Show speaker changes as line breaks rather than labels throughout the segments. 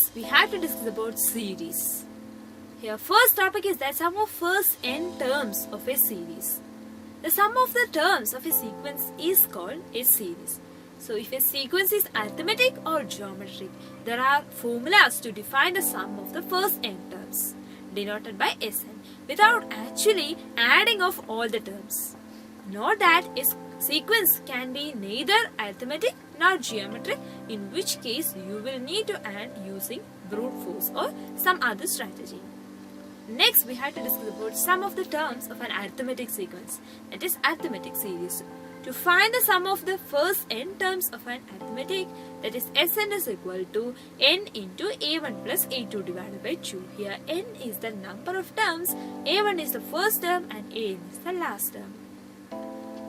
Next, we have to discuss about series. Here, first topic is that sum of first n terms of a series. The sum of the terms of a sequence is called a series. So, if a sequence is arithmetic or geometric, there are formulas to define the sum of the first n terms, denoted by Sn, without actually adding of all the terms. Note that a sequence can be neither arithmetic nor geometric, in which case you will need to add using brute force or some other strategy. Next, we have to discuss about sum of the terms of an arithmetic sequence, that is arithmetic series. To find the sum of the first n terms of an arithmetic, that is Sn is equal to n into a1 plus a2 divided by 2. Here n is the number of terms, a1 is the first term and an is the last term.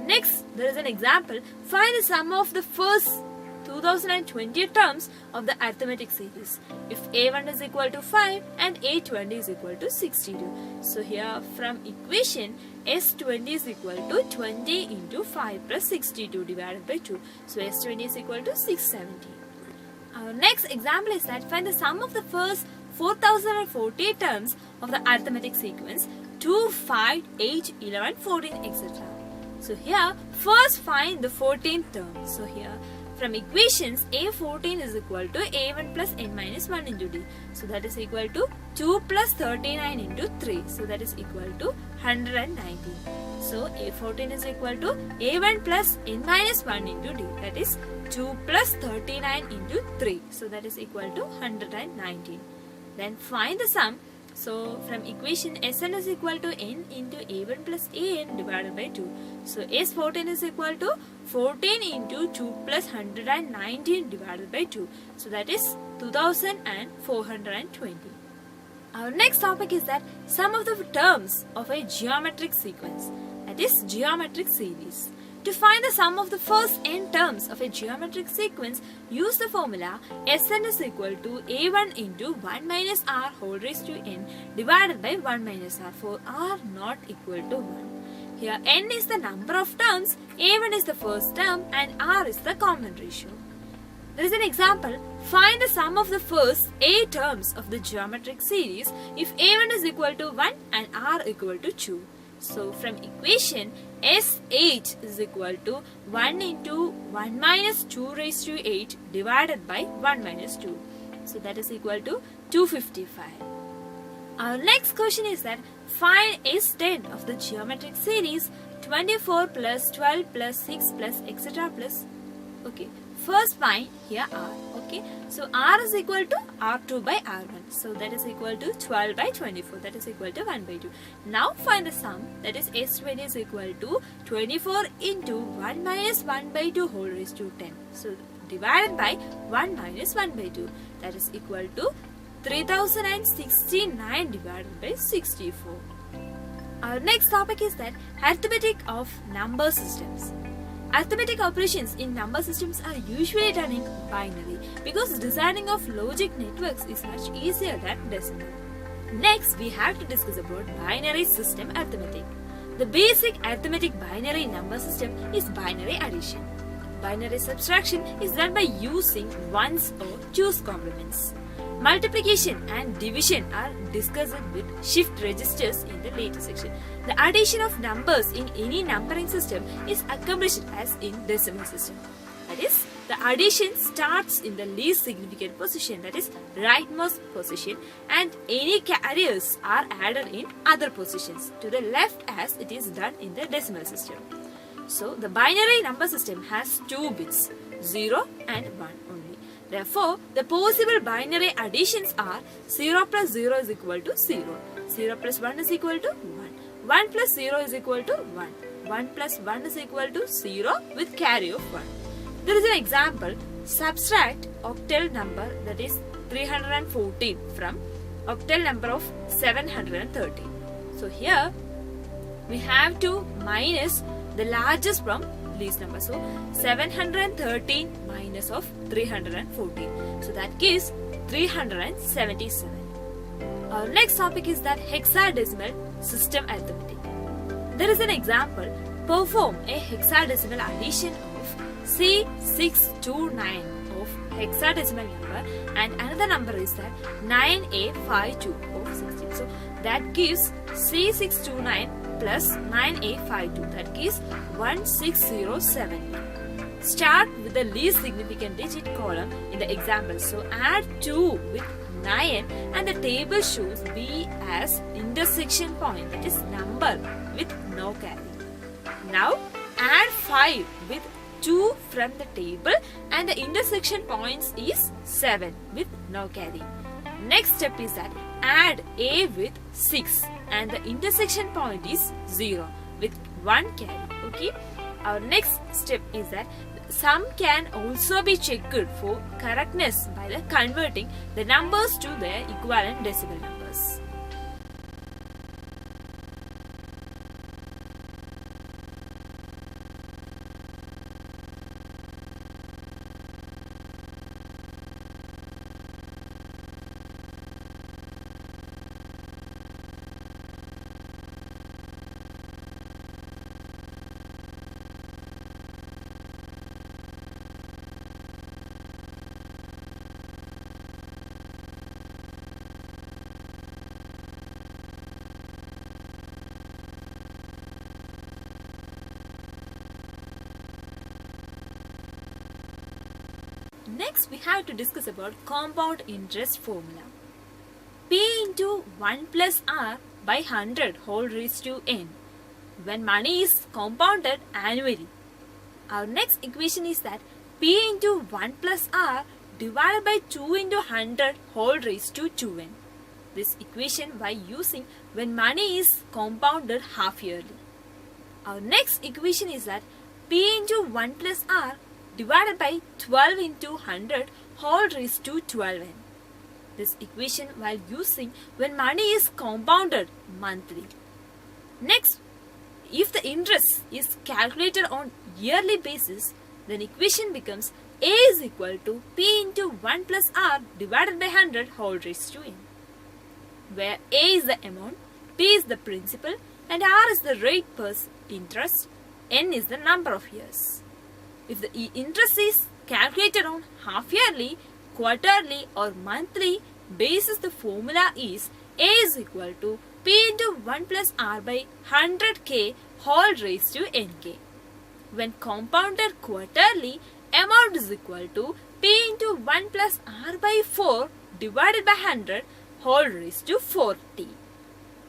Next, there is an example. Find the sum of the first 2020 terms of the arithmetic series. If a1 is equal to 5 and a20 is equal to 62. So here from equation s20 is equal to 20 into 5 plus 62 divided by 2. So s20 is equal to 670. Our next example is that find the sum of the first 4040 terms of the arithmetic sequence 2, 5, 8, 11, 14, etc. So here first find the 14th term. So here from equations a14 is equal to a1 plus n minus 1 into d. So that is equal to 2 plus 39 into 3. So that is equal to 190. So a14 is equal to a1 plus n minus 1 into d. That is 2 plus 39 into 3. So that is equal to 119. Then find the sum. So from equation Sn is equal to n into a1 plus an divided by 2. So s14 is equal to 14 into 2 plus 119 divided by 2. So that is 2420. Our next topic is that sum of the terms of a geometric sequence, that is geometric series. To find the sum of the first n terms of a geometric sequence, use the formula Sn is equal to a1 into 1 minus r whole raised to n divided by 1 minus r for r not equal to 1. Here n is the number of terms, a1 is the first term and r is the common ratio. There is an example. Find the sum of the first a terms of the geometric series if a1 is equal to 1 and r equal to 2. So from equation S8 is equal to 1 into 1 minus 2 raised to 8 divided by 1 minus 2. So that is equal to 255. Our next question is that find S10 of the geometric series 24 plus 12 plus 6 plus etc. plus. Okay. First find here r. Okay. So r is equal to r2 by r1. So that is equal to 12 by 24. That is equal to 1 by 2. Now find the sum. That is s20 is equal to 24 into 1 minus 1 by 2 whole raised to 10. So divided by 1 minus 1 by 2. That is equal to 3069 divided by 64. Our next topic is that arithmetic of number systems. Arithmetic operations in number systems are usually done in binary because designing of logic networks is much easier than decimal. Next, we have to discuss about binary system arithmetic. The basic arithmetic binary number system is binary addition. Binary subtraction is done by using ones or twos complements. Multiplication and division are discussed with shift registers in the later section. The addition of numbers in any numbering system is accomplished as in decimal system. That is, the addition starts in the least significant position, that is rightmost position, and any carriers are added in other positions to the left as it is done in the decimal system. So, the binary number system has 2 bits, 0 and 1 only. Therefore, the possible binary additions are 0 plus 0 is equal to 0, 0 plus 1 is equal to 1, 1 plus 0 is equal to 1, 1 plus 1 is equal to 0 with carry of 1. There is an example. Subtract octal number, that is 314 from octal number of 730. So here we have to minus the largest from least number. So 713 minus of 314. So that gives 377. Our next topic is that hexadecimal system arithmetic. There is an example. Perform a hexadecimal addition of C629 of hexadecimal number, and another number is that 9A52 of 16. So that gives C629 plus 9A52, that gives 1607. Start with the least significant digit column in the example. So add 2 with 9 and the table shows B as intersection point, that is number with no carry. Now add 5 with 2 from the table and the intersection points is 7 with no carry. Next step is that add A with 6 and the intersection point is 0 with 1 carry. Okay. Our next step is that sum can also be checked for correctness by the converting the numbers to their equivalent decimal numbers. Next, we have to discuss about compound interest formula. P into 1 plus R by 100 whole raised to n when money is compounded annually. Our next equation is that P into 1 plus R divided by 2 into 100 whole raised to 2n. This equation by using when money is compounded half yearly. Our next equation is that P into 1 plus R divided by 12 into 100 whole raised to 12n. This equation while using when money is compounded monthly. Next, if the interest is calculated on yearly basis, then equation becomes A is equal to P into 1 plus R divided by 100 whole raised to n, where A is the amount, P is the principal, and R is the rate per interest, n is the number of years. If the interest is calculated on half yearly, quarterly or monthly basis, the formula is A is equal to P into 1 plus R by 100k whole raised to nk. When compounded quarterly, amount is equal to P into 1 plus R by 4 divided by 100 whole raised to 4t.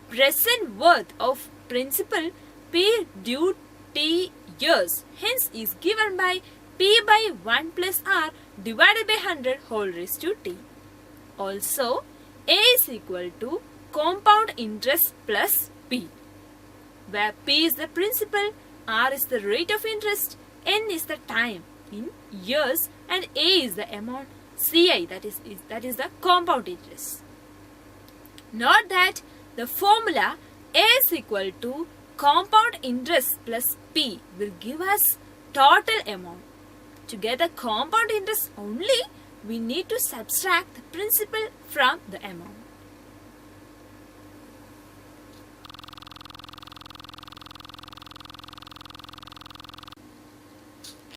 Present worth of principal P due t years hence is given by P by 1 plus R divided by 100 whole raised to t. Also, A is equal to compound interest plus P, where P is the principal, R is the rate of interest, N is the time in years, and A is the amount, CI, that is the compound interest. Note that the formula A is equal to compound interest plus P will give us total amount. To get the compound interest only, we need to subtract the principal from the amount.